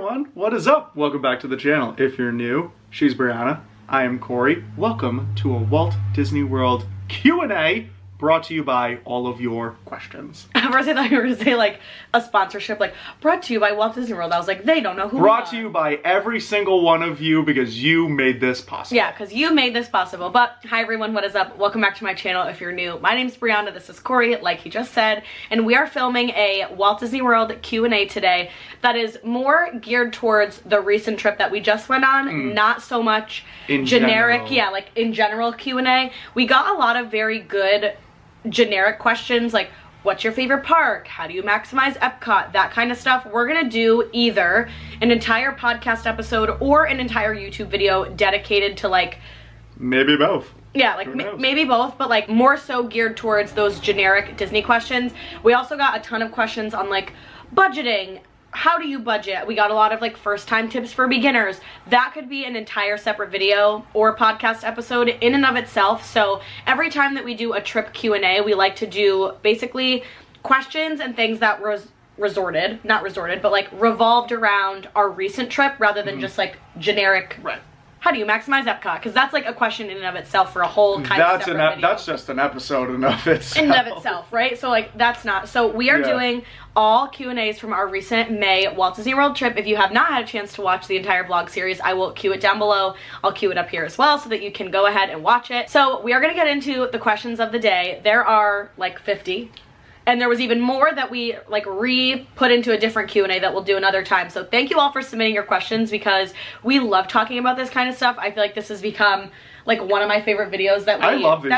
everyone, what is up? Welcome back to the channel. If you're new, she's Brianna, I am Corey. Welcome to a Walt Disney World Q&A brought to you by all of your questions. At first I thought you were going to say like a sponsorship, like brought to you by Walt Disney World. I was like, they don't know who Brought to you by every single one of you because you made this possible. Yeah, because you made this possible. But hi everyone, what is up? Welcome back to my channel if you're new. My name's Brianna, this is Corey, like he just said, and we are filming a Walt Disney World Q&A today that is more geared towards the recent trip that we just went on, not so much in generic, general. yeah, like in general Q&A. We got a lot of very good generic questions like what's your favorite park, how do you maximize Epcot, that kind of stuff. We're gonna do either an entire podcast episode or an entire YouTube video dedicated to like maybe both. Yeah, like maybe both, but like more so geared towards those generic Disney questions. We also got a ton of questions on like budgeting. How do you budget? We got a lot of like first time tips for beginners. That could be an entire separate video or podcast episode in and of itself. So every time that we do a trip Q&A, we like to do basically questions and things that revolved around our recent trip rather than just like generic. Right. How do you maximize Epcot? Because that's like a question in and of itself for a whole kind of separate video. That's just an episode in and of itself. In and of itself, right? So like that's not. So we are doing all Q&As from our recent May Walt Disney World trip. If you have not had a chance to watch the entire vlog series, I will cue it down below. I'll cue it up here as well so that you can go ahead and watch it. So we are going to get into the questions of the day. There are like 50. And there was even more that we like put into a different Q&A that we'll do another time. So thank you all for submitting your questions because we love talking about this kind of stuff. I feel like this has become like one of my favorite videos that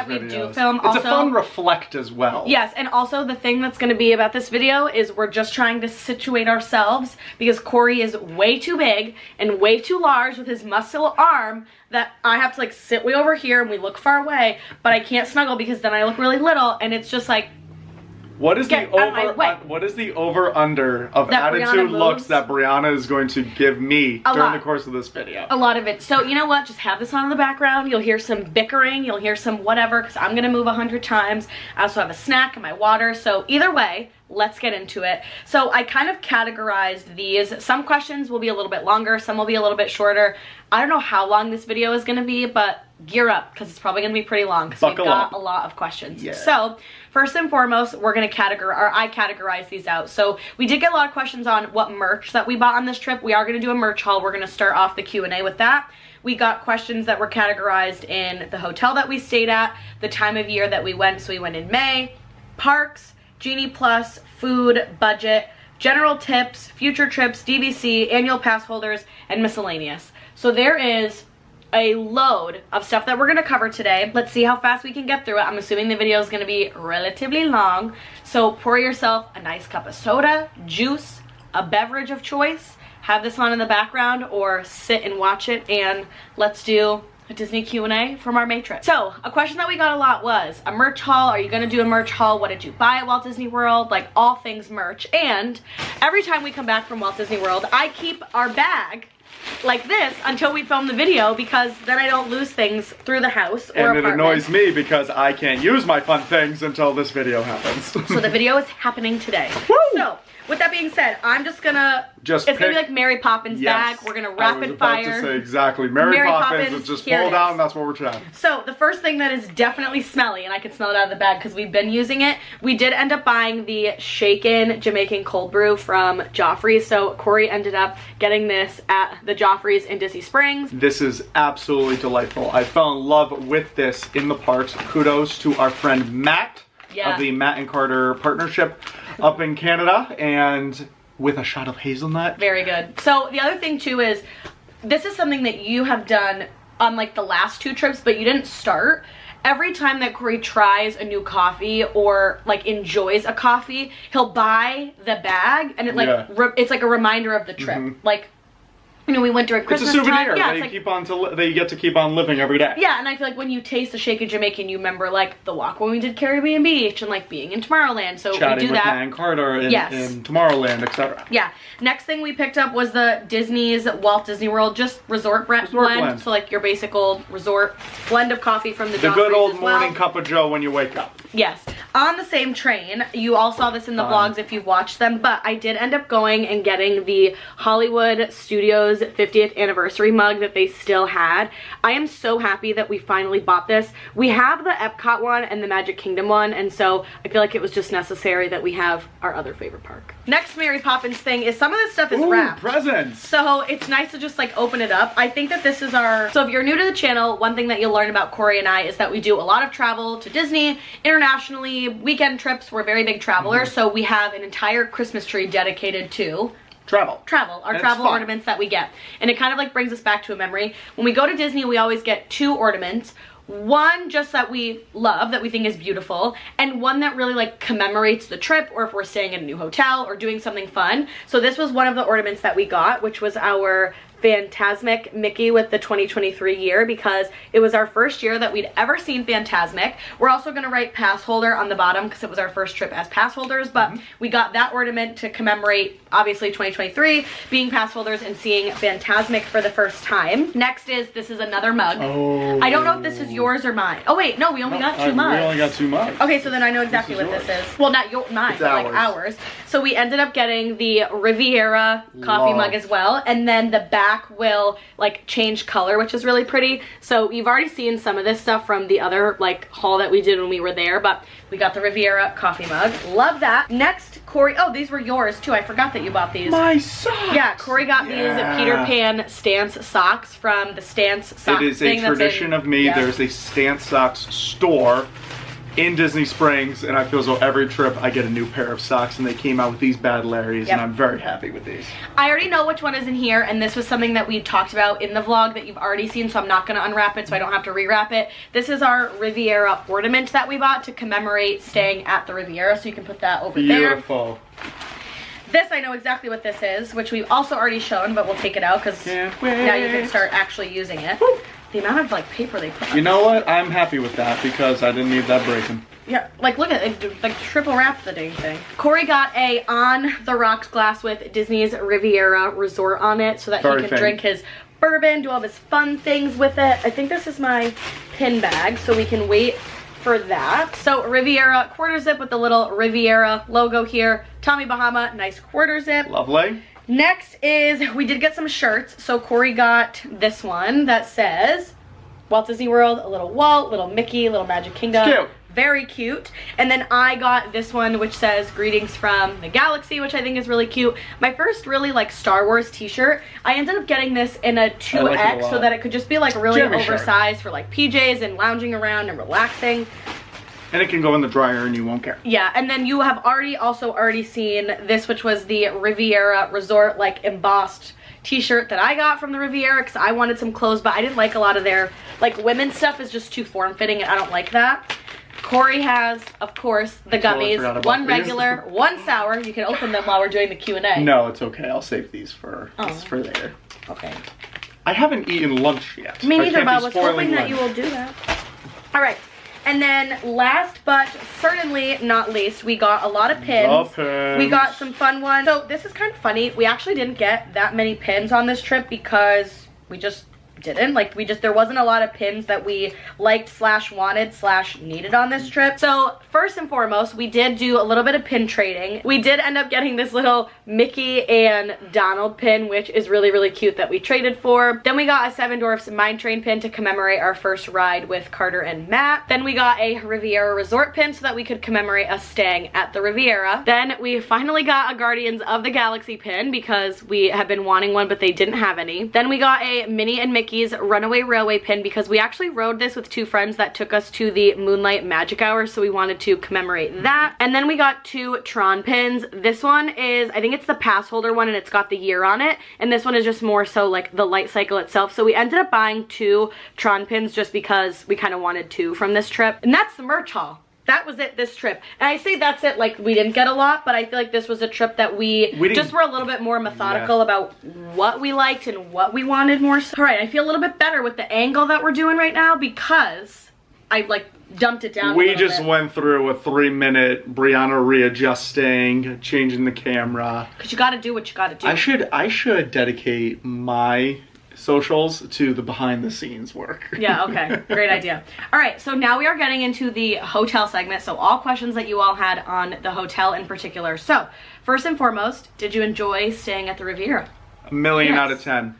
we do film. It's also a fun reflect as well. Yes, and also the thing that's going to be about this video is we're just trying to situate ourselves because Corey is way too big and way too large with his muscle arm that I have to like sit way over here and we look far away, but I can't snuggle because then I look really little and it's just like, what is the over-under of attitude looks that Brianna is going to give me during the course of this video? A lot of it. So you know what? Just have this on in the background. You'll hear some bickering. You'll hear some whatever because I'm going to move 100 times. I also have a snack and my water. So either way, let's get into it. So I kind of categorized these. Some questions will be a little bit longer. Some will be a little bit shorter. I don't know how long this video is going to be, but gear up because it's probably going to be pretty long because we've got a lot of questions. Yeah. So first and foremost, we're going to I categorize these out. So we did get a lot of questions on what merch that we bought on this trip. We are going to do a merch haul. We're going to start off the Q&A with that. We got questions that were categorized in the hotel that we stayed at, the time of year that we went. So we went in May, parks, Genie Plus, food, budget, general tips, future trips, DVC, annual pass holders, and miscellaneous. So there is a load of stuff that we're going to cover today. Let's see how fast we can get through it. I'm assuming the video is going to be relatively long. So pour yourself a nice cup of soda, juice, a beverage of choice, have this on in the background, or sit and watch it, and let's do a Disney Q&A from our May trip. So a question that we got a lot was a merch haul. Are you going to do a merch haul? What did you buy at Walt Disney World? Like all things merch. And every time we come back from Walt Disney World, I keep our bag like this until we film the video because then I don't lose things through the house or apartment. And it annoys me because I can't use my fun things until this video happens. So the video is happening today. Woo! So with that being said, I'm just gonna it's gonna be like Mary Poppins bag. We're gonna rapid fire. I was about to say exactly. Mary Poppins is just pull down, that's what we're trying. So the first thing that is definitely smelly, and I can smell it out of the bag because we've been using it, we did end up buying the shaken Jamaican cold brew from Joffrey's. So Corey ended up getting this at the Joffrey's in Disney Springs. This is absolutely delightful. I fell in love with this in the parks. Kudos to our friend Matt. Yeah. Of the Matt and Carter partnership up in Canada, and with a shot of hazelnut. Very good. So the other thing too is this is something that you have done on like the last two trips, but you didn't start. Every time that Corey tries a new coffee or like enjoys a coffee, he'll buy the bag, and it like it's like a reminder of the trip. Like, you know, we went during Christmas time. It's a souvenir. Yeah, they get to keep on living every day. Yeah, and I feel like when you taste the shaken Jamaican, you remember like the walk when we did Caribbean Beach and like being in Tomorrowland. So chatting we do with that. Matt and Carter in Tomorrowland, etc. Yeah. Next thing we picked up was the Disney's Walt Disney World just resort blend. So like your basic old resort blend of coffee from the good old morning cup of joe when you wake up. Yes. on the same train, you all saw this in the vlogs if you've watched them, but I did end up going and getting the Hollywood Studios 50th anniversary mug that they still had. I am so happy that we finally bought this. We have the Epcot one and the Magic Kingdom one, and so I feel like it was just necessary that we have our other favorite park. Next Mary Poppins thing is some of this stuff is wrapped. Presents! So it's nice to just like open it up. I think that this is our, so if you're new to the channel, one thing that you'll learn about Corey and I is that we do a lot of travel to Disney, internationally, weekend trips. We're very big travelers, so we have an entire Christmas tree dedicated to Travel, our travel ornaments that we get. And it kind of like brings us back to a memory. When we go to Disney, we always get 2 ornaments. One just that we love, that we think is beautiful, and one that really like commemorates the trip, or if we're staying in a new hotel or doing something fun. So this was one of the ornaments that we got, which was our Fantasmic Mickey with the 2023 year, because it was our first year that we'd ever seen Fantasmic. We're also going to write pass holder on the bottom because it was our first trip as pass holders, but we got that ornament to commemorate obviously 2023 being pass holders and seeing Fantasmic for the first time. Next is, this is another mug. I don't know if this is yours or mine. Oh wait, no, we only got 2 mugs. We only got 2 mugs. Okay, so then I know exactly what this is. Well, not mine, but like ours. So we ended up getting the Riviera coffee mug as well, and then the back will like change color, which is really pretty. So you've already seen some of this stuff from the other like haul that we did when we were there, but we got the Riviera coffee mug. Love that. Next, Corey, oh, these were yours too. I forgot that you bought these. My socks! Yeah, Corey got these Peter Pan Stance socks from the Stance sock. It is a tradition of me. There's a Stance socks store in Disney Springs, and I feel as though every trip I get a new pair of socks, and they came out with these bad Larrys, and I'm very happy with these. I already know which one is in here, and this was something that we talked about in the vlog that you've already seen, so I'm not going to unwrap it so I don't have to rewrap it. This is our Riviera ornament that we bought to commemorate staying at the Riviera, so you can put that over there. Beautiful. This, I know exactly what this is, which we've also already shown, but we'll take it out because now you can start actually using it. Woo. The amount of like paper they put on. You know what? I'm happy with that because I didn't need that breaking. Yeah, like look at it, like triple wrapped the dang thing. Corey got a On the Rocks glass with Disney's Riviera Resort on it so that he can drink his bourbon, do all his fun things with it. I think this is my pin bag, so we can wait for that. So Riviera quarter zip with the little Riviera logo here. Tommy Bahama, nice quarter zip. Lovely. Next is, we did get some shirts. So Corey got this one that says Walt Disney World, a little Walt, little Mickey, little Magic Kingdom. It's cute. Very cute. And then I got this one which says Greetings from the Galaxy, which I think is really cute. My first really like Star Wars t-shirt. I ended up getting this in a 2X so that it could just be like really oversized for like PJs and lounging around and relaxing. And it can go in the dryer and you won't care. Yeah, and then you have already seen this, which was the Riviera Resort like embossed t-shirt that I got from the Riviera because I wanted some clothes, but I didn't like a lot of their like women's stuff is just too form-fitting and I don't like that. Corey has, of course, the gummies, one regular, one sour. You can open them while we're doing the Q&A. No, it's okay. I'll save these for later. Okay. I haven't eaten lunch yet. Me neither, but I was hoping that you will do that. All right. And then last but certainly not least, we got a lot of pins. We got some fun ones. So this is kind of funny. We actually didn't get that many pins on this trip because we just didn't. Like there wasn't a lot of pins that we liked / wanted / needed on this trip. So first and foremost, we did do a little bit of pin trading. We did end up getting this little Mickey and Donald pin, which is really, really cute that we traded for. Then we got a Seven Dwarfs Mine Train pin to commemorate our first ride with Carter and Matt. Then we got a Riviera Resort pin so that we could commemorate us staying at the Riviera. Then we finally got a Guardians of the Galaxy pin because we have been wanting one, but they didn't have any. Then we got a Minnie and Mickey's Runaway Railway pin because we actually rode this with 2 friends that took us to the Moonlight Magic Hour, so we wanted to commemorate that. And then we got 2 Tron pins. This one is, I think it's the pass holder one and it's got the year on it, and this one is just more so like the light cycle itself. So we ended up buying 2 Tron pins just because we kind of wanted 2 from this trip. And that's the merch haul. That was it this trip. And I say that's it like we didn't get a lot, but I feel like this was a trip that we just were a little bit more methodical about what we liked and what we wanted more. All right, I feel a little bit better with the angle that we're doing right now because I like dumped it down. We just went through a 3-minute Brianna readjusting, changing the camera. Because you got to do what you got to do. I should dedicate my socials to the behind the scenes work. Yeah, okay. Great idea. All right, so now we are getting into the hotel segment. So all questions that you all had on the hotel in particular. So first and foremost, did you enjoy staying at the Riviera? A million Yes. out of 10.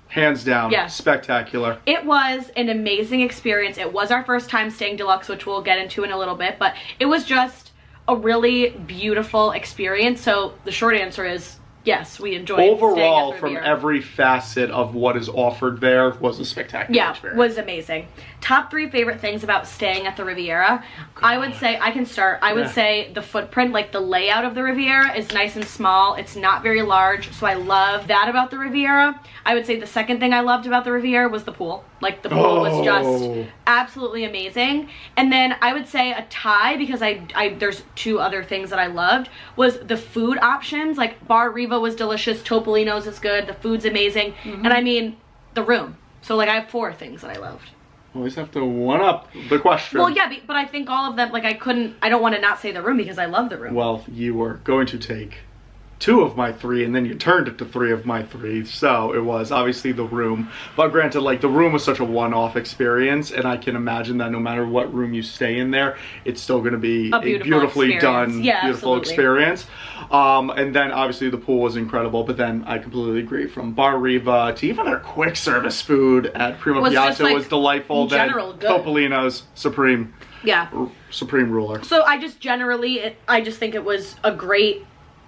Hands down. Yes. Spectacular. It was an amazing experience. It was our first time staying deluxe, which we'll get into in a little bit, but it was just a really beautiful experience. So the short answer is yes, we enjoyed Overall, staying at the from Riviera. every facet of what is offered there, was a spectacular experience. Was amazing. Top 3 favorite things about staying at the Riviera. I would say, I can start. I would say the footprint, like the layout of the Riviera is nice and small. It's not very large, so I love that about the Riviera. I would say the second thing I loved about the Riviera was the pool. Like the pool was just absolutely amazing. And then I would say a tie, because there's 2 other things that I loved, was the food options. Like Bar Riva was delicious, Topolino's is good, the food's amazing, and I mean the room. So like I have 4 things that I loved. Always have to one up the question. Well, yeah, but I think all of them, like I don't want to not say the room because I love the room. Well, you were going to take 2 of my 3, and then you turned it to 3 of my 3, so it was obviously the room. But granted, like, the room was such a one-off experience, and I can imagine that no matter what room you stay in there, it's still going to be a beautifully done, beautiful experience. And then obviously the pool was incredible, but then I completely agree, from Bar Riva to even their quick service food at Prima Piazza was delightful. In general, good. Topolino's supreme ruler. So I just think it was a great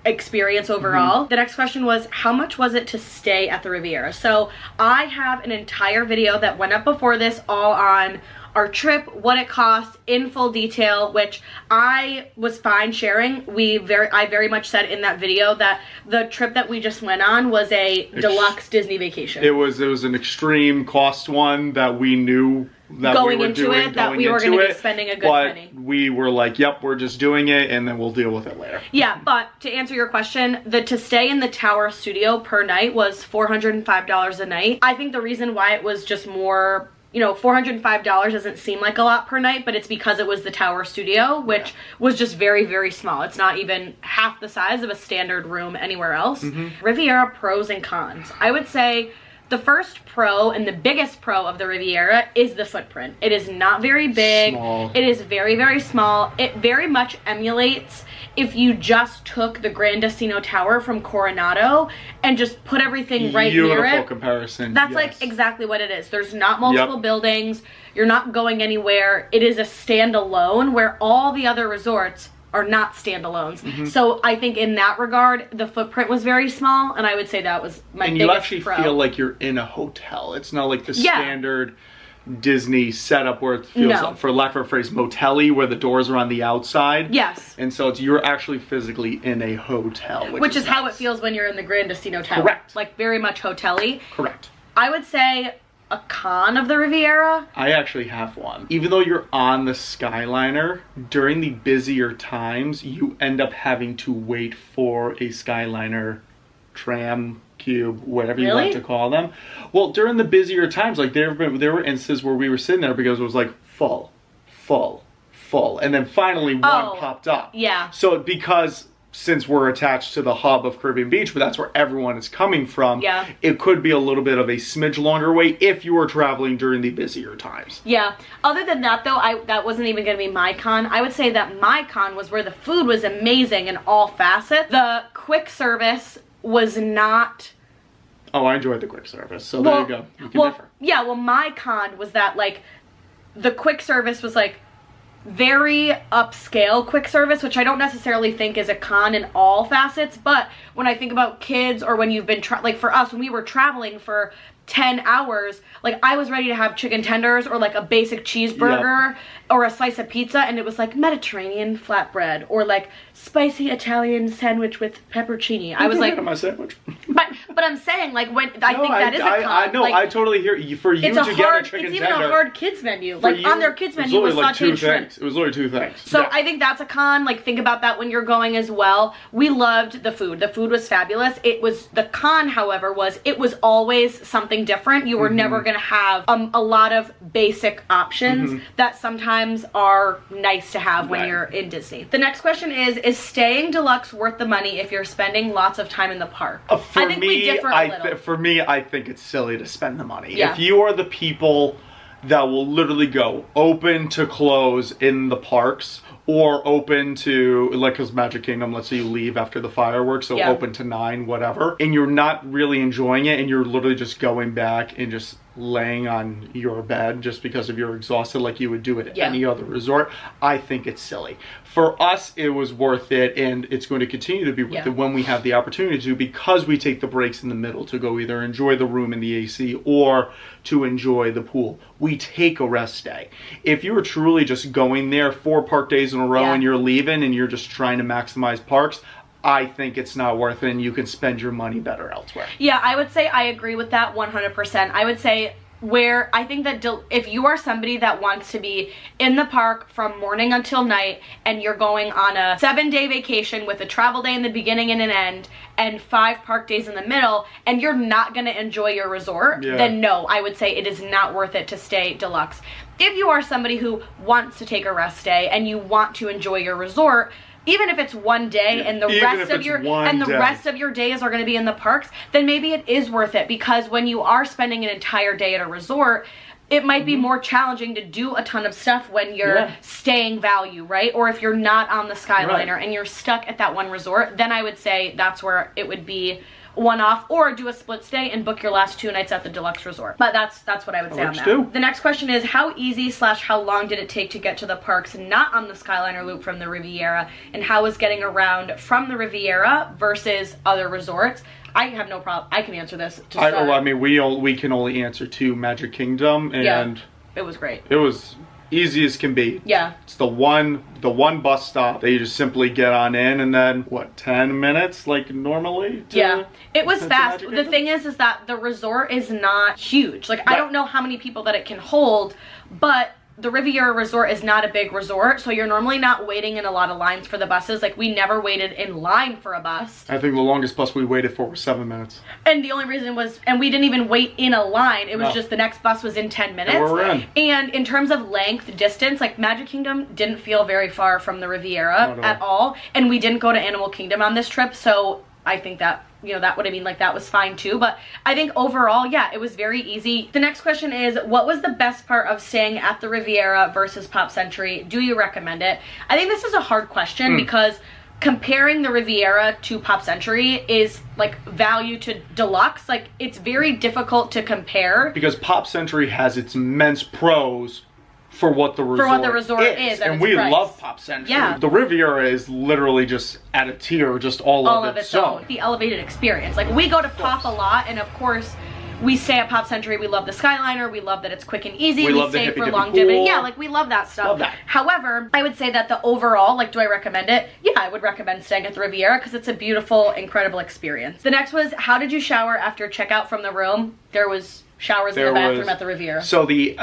experience overall. The next question was, how much was it to stay at the Riviera? So I have an entire video that went up before this all on our trip, what it cost in full detail, which I was fine sharing. I very much said in that video that the trip that we just went on was a deluxe Disney vacation. It was an extreme cost one that we knew that we were going to be spending a good penny. But we were like, yep, we're just doing it, and then we'll deal with it later. Yeah, but to answer your question, to stay in the Tower Studio per night was $405 a night. I think the reason why it was just more, $405 doesn't seem like a lot per night, but it's because it was the Tower Studio, which was just very, very small. It's not even half the size of a standard room anywhere else. Riviera pros and cons. I would say the first pro and the biggest pro of the Riviera is the footprint. It is not very big. Small. It is very, very small. It very much emulates if you just took the Grand Destino Tower from Coronado and just put everything right near it. Beautiful comparison. That's like exactly what it is. There's not multiple buildings. You're not going anywhere. It is a standalone, where all the other resorts are not standalones. So I think in that regard, the footprint was very small, and I would say that was my biggest pro. And you actually feel like you're in a hotel. It's not like the standard Disney setup where it feels, for lack of a phrase, motel-y, where the doors are on the outside. Yes. And so you're actually physically in a hotel. Which is how it feels when you're in the Grand Destino Tower. Correct. Like very much hotel-y. Correct. I would say a con of the Riviera. I actually have one. Even though you're on the Skyliner, during the busier times, you end up having to wait for a Skyliner tram, cube, whatever you like to call them. Well, during the busier times, like there were instances where we were sitting there because it was like full, and then finally one popped up. Yeah. So because since we're attached to the hub of Caribbean Beach, but that's where everyone is coming from, it could be a little bit of a smidge longer wait if you were traveling during the busier times. Yeah. Other than that, though, that wasn't even going to be my con. I would say that my con was where the food was amazing in all facets. The quick service was not... Oh, I enjoyed the quick service, so there you go. You can differ. Yeah, well, my con was that, like, the quick service was, like, very upscale quick service, which I don't necessarily think is a con in all facets, but when I think about kids, or when you've been, like for us, when we were traveling for 10 hours, like I was ready to have chicken tenders or like a basic cheeseburger or a slice of pizza, and it was like Mediterranean flatbread or like spicy Italian sandwich with pepperoni. I was like, my sandwich. but I'm saying, like, when I think that is a con. I know, like, I totally hear you. For you to get a chicken tender, it's even a hard kids menu. Like on their kids menu was like sauteed shrimp. It was literally 2 things. So I think that's a con. Like, think about that when you're going as well. We loved the food. The food was fabulous. It was, the con, however, was it was always something different. You were never going to have a lot of basic options that sometimes are nice to have when you're in Disney. The next question is staying deluxe worth the money if you're spending lots of time in the park? For I think we differ a little. For me, I think it's silly to spend the money. Yeah. If you are the people that will literally go open to close in the parks, or open to, like, because Magic Kingdom, let's say you leave after the fireworks, so open to 9, whatever, and you're not really enjoying it, and you're literally just going back and just laying on your bed just because of you're exhausted like you would do at any other resort, I think it's silly. For us, it was worth it, and it's going to continue to be worth it when we have the opportunity to, because we take the breaks in the middle to go either enjoy the room in the AC or to enjoy the pool. We take a rest day. If you were truly just going there 4 park days in a row and you're leaving and you're just trying to maximize parks, I think it's not worth it, and you can spend your money better elsewhere. Yeah, I would say I agree with that 100%. I would say where I think that if you are somebody that wants to be in the park from morning until night, and you're going on a 7-day vacation with a travel day in the beginning and an end and 5 park days in the middle, and you're not going to enjoy your resort, then no, I would say it is not worth it to stay deluxe. If you are somebody who wants to take a rest day and you want to enjoy your resort, even if it's one day and the rest of your days are going to be in the parks, then maybe it is worth it, because when you are spending an entire day at a resort, it might be more challenging to do a ton of stuff when you're staying value, right? Or if you're not on the Skyliner and you're stuck at that one resort, then I would say that's where it would be one-off, or do a split stay and book your last 2 nights at the Deluxe Resort. But that's what I would say on that. The next question is, how easy / how long did it take to get to the parks not on the Skyliner loop from the Riviera, and how was getting around from the Riviera versus other resorts? I have no problem. I can answer this to start. I mean, we can only answer to Magic Kingdom, and it was great. It was easy as can be. Yeah. It's the one bus stop that you just simply get on in, and then what, 10 minutes like normally? It was fast. The thing is that the resort is not huge. Like, I don't know how many people that it can hold, but the Riviera Resort is not a big resort, so you're normally not waiting in a lot of lines for the buses. Like, we never waited in line for a bus. I think the longest bus we waited for was 7 minutes. And the only reason was, and we didn't even wait in a line, it was just the next bus was in 10 minutes. And we're in. And in terms of length, distance, like, Magic Kingdom didn't feel very far from the Riviera at all. And we didn't go to Animal Kingdom on this trip, so I think that, you know, that would have been like, that was fine too. But I think overall, yeah, it was very easy. The next question is, what was the best part of staying at the Riviera versus Pop Century? Do you recommend it? I think this is a hard question because comparing the Riviera to Pop Century is like value to Deluxe. Like, it's very difficult to compare. Because Pop Century has its immense pros for what the resort is. And we love Pop Century. Yeah. The Riviera is literally just at a tier, just all of its own. The elevated experience. Like, we go to Pop a lot, and of course, we stay at Pop Century. We love the Skyliner. We love that it's quick and easy. We stay for longevity. Yeah, like, we love that stuff. Love that. However, I would say that the overall, like, do I recommend it? Yeah, I would recommend staying at the Riviera because it's a beautiful, incredible experience. The next was, how did you shower after checkout from the room? There was showers in the bathroom at the Riviera. So the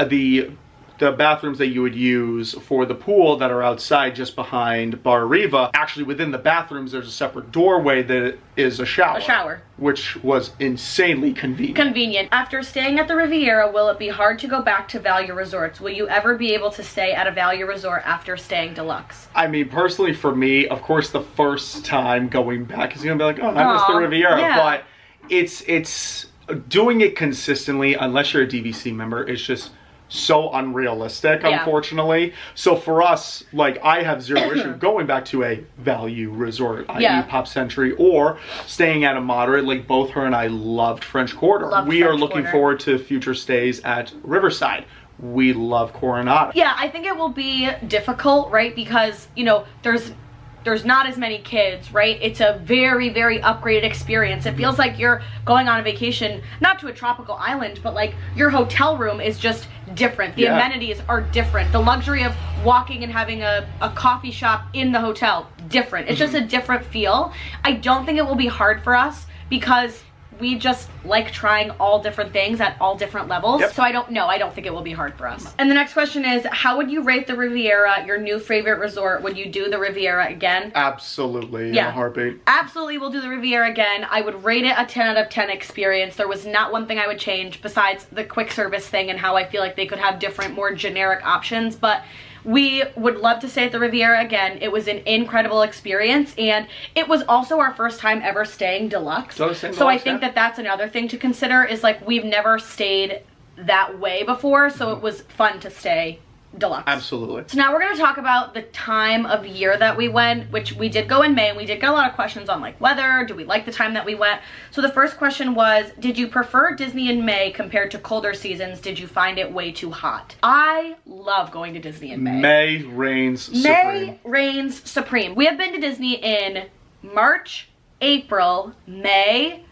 bathrooms that you would use for the pool that are outside just behind Bar Riva, actually within the bathrooms there's a separate doorway that is a shower. A shower. Which was insanely convenient. After staying at the Riviera, will it be hard to go back to value resorts? Will you ever be able to stay at a value resort after staying deluxe? I mean, personally for me, of course the first time going back is going to be like, oh, I miss the Riviera. Yeah. But it's doing it consistently, unless you're a DVC member, it's just so unrealistic, unfortunately. So for us, like, I have zero issue going back to a value resort, i.e. Pop Century, or staying at a moderate. Like, both her and I loved French Quarter. We are looking forward to future stays at Riverside. We love Coronado. Yeah, I think it will be difficult, right? Because, you know, there's not as many kids, right? It's a very, very upgraded experience. It feels like you're going on a vacation, not to a tropical island, but like your hotel room is just different. The amenities are different. The luxury of walking and having a coffee shop in the hotel, different. It's just a different feel. I don't think it will be hard for us because we just like trying all different things at all different levels. So I don't know. I don't think it will be hard for us. And the next question is, how would you rate the Riviera, your new favorite resort? Would you do the Riviera again? Absolutely. In a heartbeat. Absolutely will do the Riviera again. I would rate it a 10 out of 10 experience. There was not one thing I would change besides the quick service thing and how I feel like they could have different, more generic options. But We would love to stay at the Riviera again. It was an incredible experience, and it was also our first time ever staying deluxe. So I think that that's another thing to consider, is like we've never stayed that way before, so it was fun to stay deluxe. Absolutely. So now we're going to talk about the time of year that we went, which we did go in May, and we did get a lot of questions on like weather. Do we like the time that we went? So the first question was, did you prefer Disney in May compared to colder seasons? Did you find it way too hot? I love going to Disney in May. May reigns supreme. May reigns supreme. We have been to Disney in March, April, May,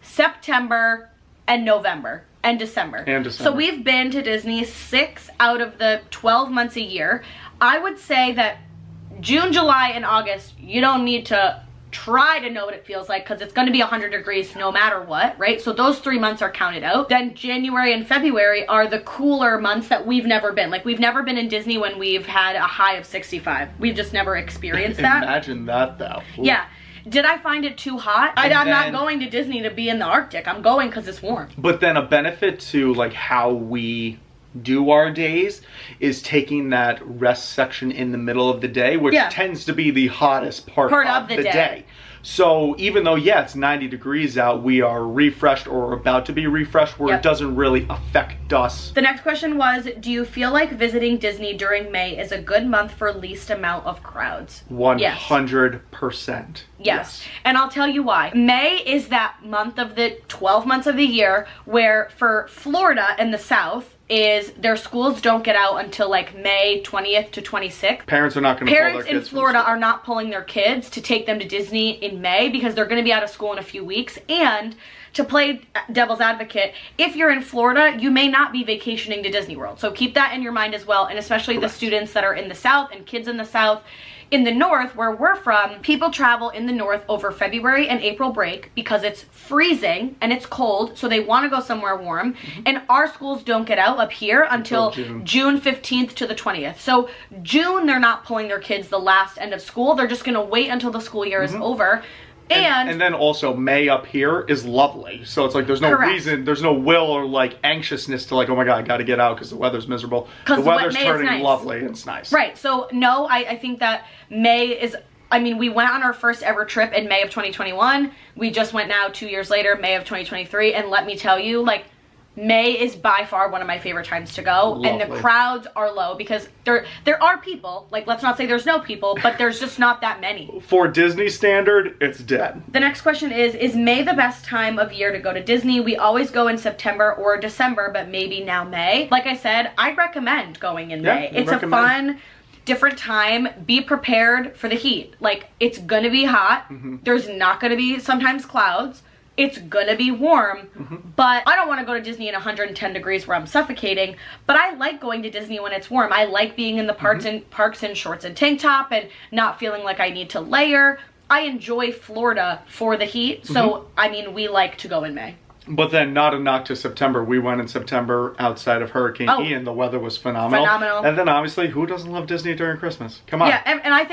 September, and November. And December. So we've been to Disney 6 out of the 12 months a year. I would say that June, July, and August, you don't need to try to know what it feels like, because it's going to be 100 degrees no matter what, right? So those 3 months are counted out. Then January and February are the cooler months that we've never been. Like, we've never been in Disney when we've had a high of 65. We've just never experienced that. Imagine that, though. Ooh. Yeah. Did I find it too hot? I'm not going to Disney to be in the Arctic. I'm going because it's warm. But then a benefit to like how we do our days is taking that rest section in the middle of the day, which tends to be the hottest part of the day. So even though, yeah, it's 90 degrees out, we are refreshed or about to be refreshed, where it doesn't really affect us. The next question was, do you feel like visiting Disney during May is a good month for least amount of crowds? 100%. Yes. And I'll tell you why. May is that month of the 12 months of the year where for Florida and the South, is their schools don't get out until like May 20th to 26th. Parents are not going to pull their kids. Parents in Florida are not pulling their kids to take them to Disney in May because they're going to be out of school in a few weeks. And to play devil's advocate, if you're in Florida, you may not be vacationing to Disney World. So keep that in your mind as well. And especially the students that are in the South and kids in the South. In the North, where we're from, people travel in the North over February and April break because it's freezing and it's cold, so they want to go somewhere warm. And our schools don't get out up here until June 15th to the 20th. So June, they're not pulling their kids the last end of school. They're just going to wait until the school year is over. And then also May up here is lovely. So it's like there's no reason, there's no will or like anxiousness to like, oh my God, I got to get out because the weather's miserable. The weather's turning lovely and it's nice. Right. So no, I think that May is, I mean, we went on our first ever trip in May of 2021. We just went now 2 years later, May of 2023. And let me tell you, like, May is by far one of my favorite times to go. Lovely. And the crowds are low because there are people, like, let's not say there's no people, but there's just not that many. For Disney standard, it's dead. The next question is May the best time of year to go to Disney? We always go in September or December, but maybe now May. Like I said, I recommend going in May. It's a fun, different time. Be prepared for the heat. Like, it's gonna be hot. There's not gonna be sometimes clouds. It's gonna be warm, but I don't want to go to Disney in 110 degrees where I'm suffocating, but I like going to Disney when it's warm. I like being in the parks in shorts and tank top and not feeling like I need to layer. I enjoy Florida for the heat, so I mean, we like to go in May. But then not a knock to September. We went in September outside of Hurricane Ian. The weather was phenomenal. And then obviously, who doesn't love Disney during Christmas? Come on. Yeah, and I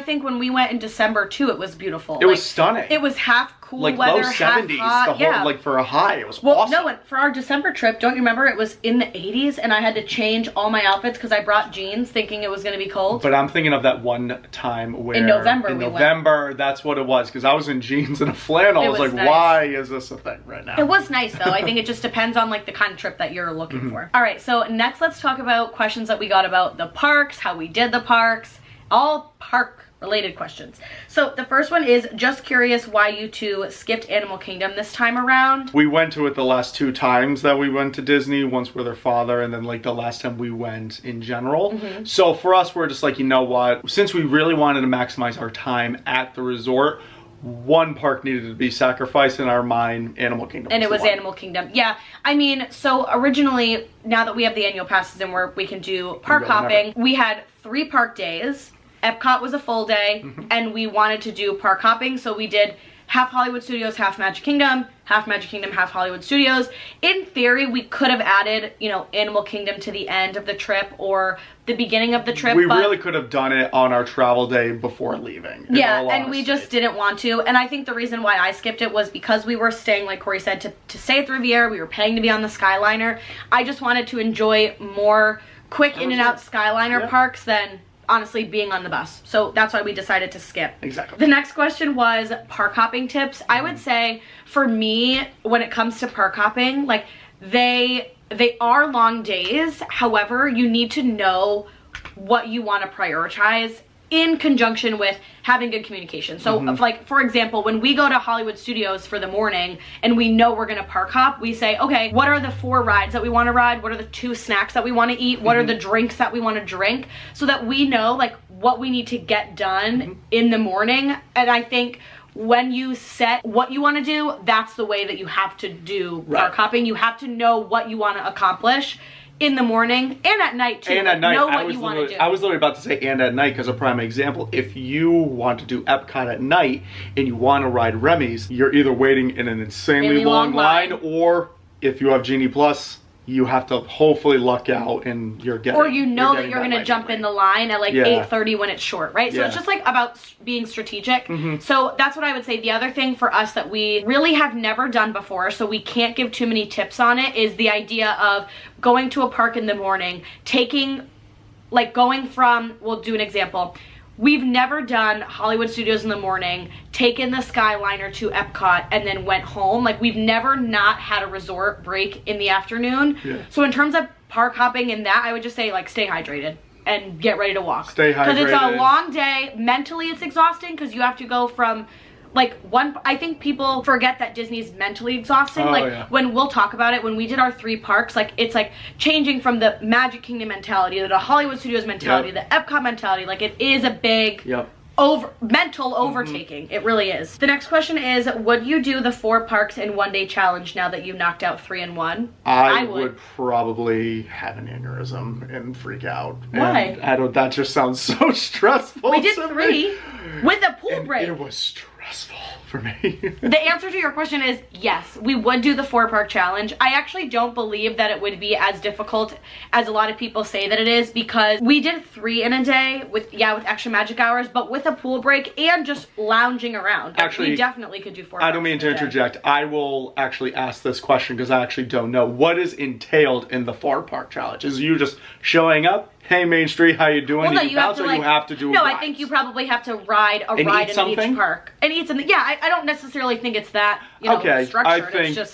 think when we went in December too, it was beautiful. It was stunning. It was half cool like weather, low 70s, half hot. like for a high, it was awesome. No, for our December trip, don't you remember it was in the 80s and I had to change all my outfits because I brought jeans thinking it was going to be cold? But I'm thinking of that one time where in November that's what it was, because I was in jeans and a flannel. I was like, nice. Why is this a thing right now? It was nice though. I think it just depends on like the kind of trip that you're looking for. All right, so next let's talk about questions that we got about the parks, how we did the parks, all park related questions. So the first one is just curious why you two skipped Animal Kingdom this time around. We went to it the last 2 times that we went to Disney, once with her father and then like the last time we went in general. So for us, we're just like, you know what, since we really wanted to maximize our time at the resort, one park needed to be sacrificed in our mind. Animal Kingdom. And it was Animal Kingdom. Yeah. I mean, so originally, now that we have the annual passes and where we can do park hopping, we had 3 park days. Epcot was a full day, and we wanted to do park hopping, so we did half Hollywood Studios, half Magic Kingdom, half Hollywood Studios. In theory, we could have added, you know, Animal Kingdom to the end of the trip or the beginning of the trip. We really could have done it on our travel day before leaving. Yeah, and we just didn't want to. And I think the reason why I skipped it was because we were staying, like Corey said, to stay at the Riviera. We were paying to be on the Skyliner. I just wanted to enjoy more quick in and out Skyliner parks than honestly being on the bus. So that's why we decided to skip. Exactly. The next question was park hopping tips. I would say for me, when it comes to park hopping, like they are long days. However, you need to know what you want to prioritize in conjunction with having good communication. So like, for example, when we go to Hollywood Studios for the morning and we know we're gonna park hop, we say, okay, what are the 4 rides that we wanna ride? What are the 2 snacks that we wanna eat? What are the drinks that we wanna drink? So that we know like what we need to get done in the morning. And I think when you set what you wanna do, that's the way that you have to do park hopping. You have to know what you wanna accomplish in the morning and at night too. And at night, know what you want to do. I was literally about to say and at night because a prime example, if you want to do Epcot at night and you want to ride Remy's, you're either waiting in an insanely long line, or if you have Genie Plus, you have to hopefully luck out and you're getting, or you know that you're going to jump in the line at like 8:30 when it's short, right? So it's just like about being strategic. So that's what I would say. The other thing for us that we really have never done before, so we can't give too many tips on it, is the idea of going to a park in the morning, going from, we'll do an example. We've never done Hollywood Studios in the morning, taken the Skyliner to Epcot, and then went home. Like, we've never not had a resort break in the afternoon. So in terms of park hopping and that, I would just say, like, stay hydrated and get ready to walk. Stay hydrated. Because it's a long day. Mentally, it's exhausting because you have to go from... Like, I think people forget that Disney's mentally exhausting. When we'll talk about it, when we did our 3 parks, like, it's like changing from the Magic Kingdom mentality to the Hollywood Studios mentality, the Epcot mentality. Like, it is a big mental overtaking. It really is. The next question is, would you do the 4 parks in one day challenge now that you've knocked out 3 in 1? I would probably have an aneurysm and freak out. Why? And that just sounds so stressful. We did 3 with a pool break. It was stressful for me. The answer to your question is yes, we would do the 4 park challenge. I actually don't believe that it would be as difficult as a lot of people say that it is, because we did 3 in a day with extra magic hours, but with a pool break and just lounging around. Actually, we definitely could do 4 I don't mean to interject. I will actually ask this question because I actually don't know. What is entailed in the 4 park challenge? Is you just showing up? Hey, Main Street, how you doing? Well, no, you have to, you have to do No, rides? I think you probably have to ride a ride in each park. And eat something. Yeah, I don't necessarily think it's that, structured.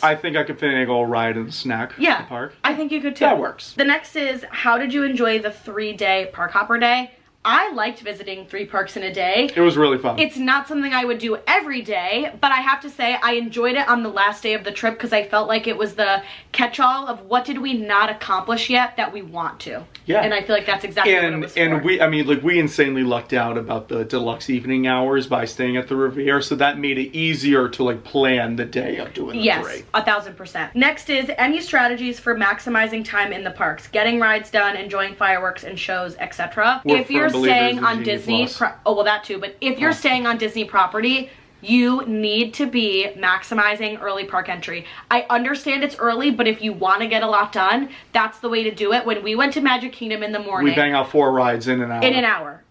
I think I could finagle a ride and a snack at the park. I think you could too. That works. The next is, how did you enjoy the 3-day park hopper day? I liked visiting 3 parks in a day. It was really fun. It's not something I would do every day, but I have to say I enjoyed it on the last day of the trip because I felt like it was the catch-all of what did we not accomplish yet that we want to. Yeah. And I feel like that's exactly what it was for. And we insanely lucked out about the deluxe evening hours by staying at the Riviera, so that made it easier to plan the day of doing the parade. Yes, 1000%. Next is, any strategies for maximizing time in the parks, getting rides done, enjoying fireworks and shows, etc. If you're staying on Disney, that too, but if you're staying on Disney property, you need to be maximizing early park entry. I understand it's early, but if you want to get a lot done, that's the way to do it. When we went to Magic Kingdom in the morning, we bang out 4 rides in an hour. In an hour.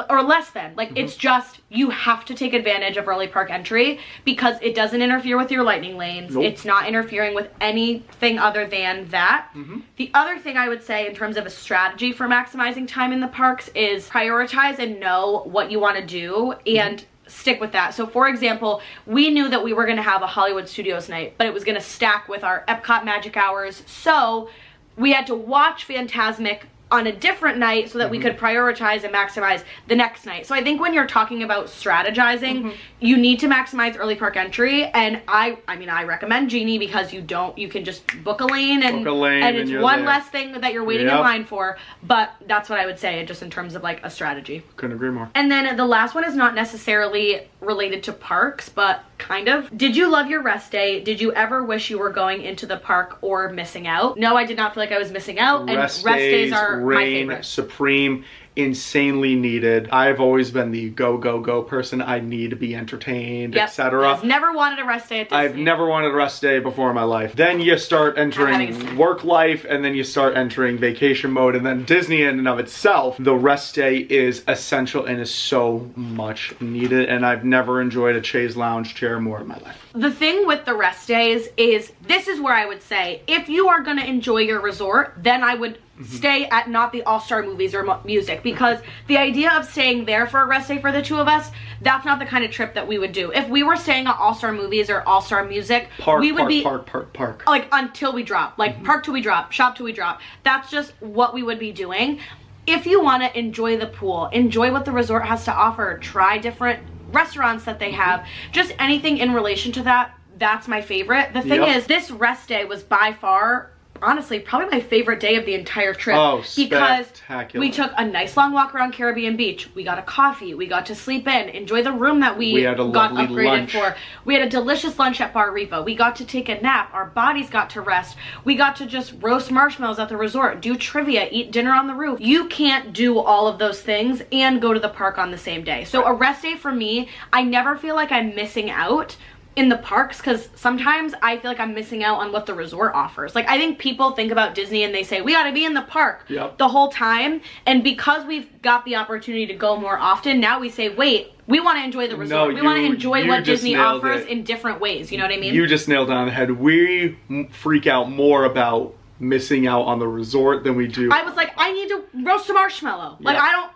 Or less than. Like, it's just, you have to take advantage of early park entry because it doesn't interfere with your lightning lanes. Nope. It's not interfering with anything other than that. The other thing I would say in terms of a strategy for maximizing time in the parks is prioritize and know what you want to do and stick with that. So for example, we knew that we were going to have a Hollywood Studios night, but it was going to stack with our Epcot magic hours. So we had to watch Fantasmic on a different night so that we could prioritize and maximize the next night. So I think when you're talking about strategizing, you need to maximize early park entry, and I recommend Genie because you can just book a lane and it's one less thing that you're waiting in line for, but that's what I would say just in terms of like a strategy. Couldn't agree more. And then the last one is not necessarily related to parks, but kind of. Did you love your rest day? Did you ever wish you were going into the park or missing out? No, I did not feel like I was missing out, and rest days are my favorite. Supreme, insanely needed. I've always been the go person. I need to be entertained, etc. I've never wanted a rest day at Disney. I've never wanted a rest day before in my life. Then you start entering work life, and then you start entering vacation mode, and then Disney in and of itself, the rest day is essential and is so much needed, and I've never enjoyed a chaise lounge chair more in my life. The thing with the rest days is, this is where I would say, if you are going to enjoy your resort, then I would stay at not the all-star movies or music, because the idea of staying there for a rest day for the two of us, that's not the kind of trip that we would do. If we were staying at all-star movies or all-star music, we would be park. Like until we drop, like park till we drop, shop till we drop. That's just what we would be doing. If you want to enjoy the pool, enjoy what the resort has to offer, try different restaurants that they have, just anything in relation to that, that's my favorite. The thing is, this rest day was by far, honestly, probably my favorite day of the entire trip. Oh, because spectacular. we took a nice long walk around Caribbean Beach. We got a coffee. We got to sleep in, enjoy the room that we had a got lovely upgraded lunch. for. We had a delicious lunch at Bar Riva. We got to take a nap. Our bodies got to rest. We got to just roast marshmallows at the resort, do trivia, eat dinner on the roof. You can't do all of those things and go to the park on the same day. So a rest day for me, I never feel like I'm missing out in the parks, because sometimes I feel like I'm missing out on what the resort offers. Like, I think people think about Disney and they say, we gotta be in the park the whole time. And because we've got the opportunity to go more often, now we say, wait, we want to enjoy the resort. We want to enjoy what Disney offers in different ways. You know what I mean? You just nailed it on the head. We freak out more about missing out on the resort than we do. I was like, I need to roast a marshmallow. Like, I don't...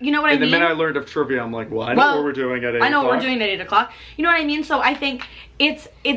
you know what I mean? And the minute I learned of trivia, I'm like, well, I know what we're doing at 8 o'clock. I know what we're doing at 8 o'clock. You know what I mean? So I think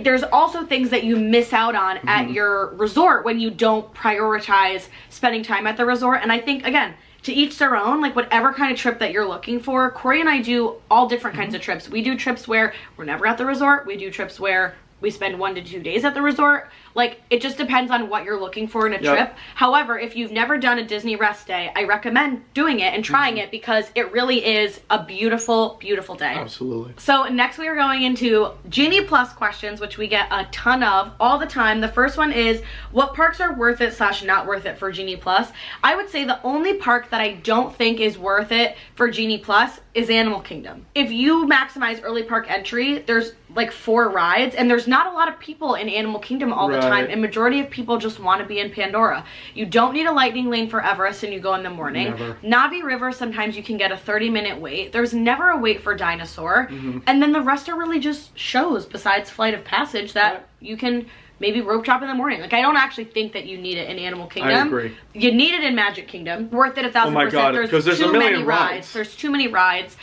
there's also things that you miss out on at your resort when you don't prioritize spending time at the resort. And I think, again, to each their own, like whatever kind of trip that you're looking for. Corey and I do all different kinds of trips. We do trips where we're never at the resort. We do trips where we spend 1 to 2 days at the resort. Like, it just depends on what you're looking for in a trip. However, if you've never done a Disney rest day, I recommend doing it and trying it, because it really is a beautiful, beautiful day. Absolutely. So next we are going into Genie Plus questions, which we get a ton of all the time. The first one is, what parks are worth it / not worth it for Genie Plus? I would say the only park that I don't think is worth it for Genie Plus is Animal Kingdom. If you maximize early park entry, there's like 4 rides, and there's not a lot of people in Animal Kingdom all the time, and majority of people just want to be in Pandora. You don't need a lightning lane for Everest, and you go in the morning. Never. Navi River, sometimes you can get a 30-minute wait. There's never a wait for Dinosaur, and then the rest are really just shows besides Flight of Passage that you can maybe rope drop in the morning. Like, I don't actually think that you need it in Animal Kingdom. I agree. You need it in Magic Kingdom. Worth it 1,000%. Oh my God, because there's too a million many rides. There's too many rides.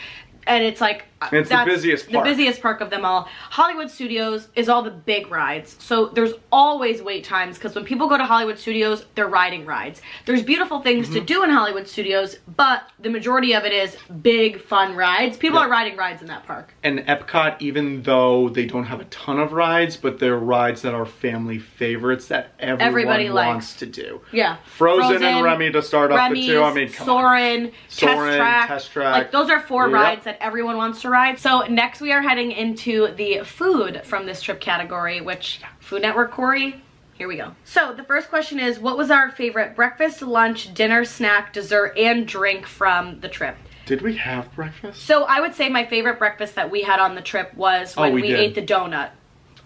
And it's like, it's the busiest park. The busiest park of them all. Hollywood Studios is all the big rides. So there's always wait times, because when people go to Hollywood Studios, they're riding rides. There's beautiful things to do in Hollywood Studios, but the majority of it is big, fun rides. People are riding rides in that park. And Epcot, even though they don't have a ton of rides, but they're rides that are family favorites that everybody wants to do. Yeah. Frozen and Remy to start off the 2. I mean, come Soarin', Soarin', Test Track. Like, those are 4 rides that everyone wants to ride. So next we are heading into the food from this trip category, which Food Network, Corey, here we go. So the first question is, what was our favorite breakfast, lunch, dinner, snack, dessert, and drink from the trip? Did we have breakfast? So I would say my favorite breakfast that we had on the trip was when we ate the donut.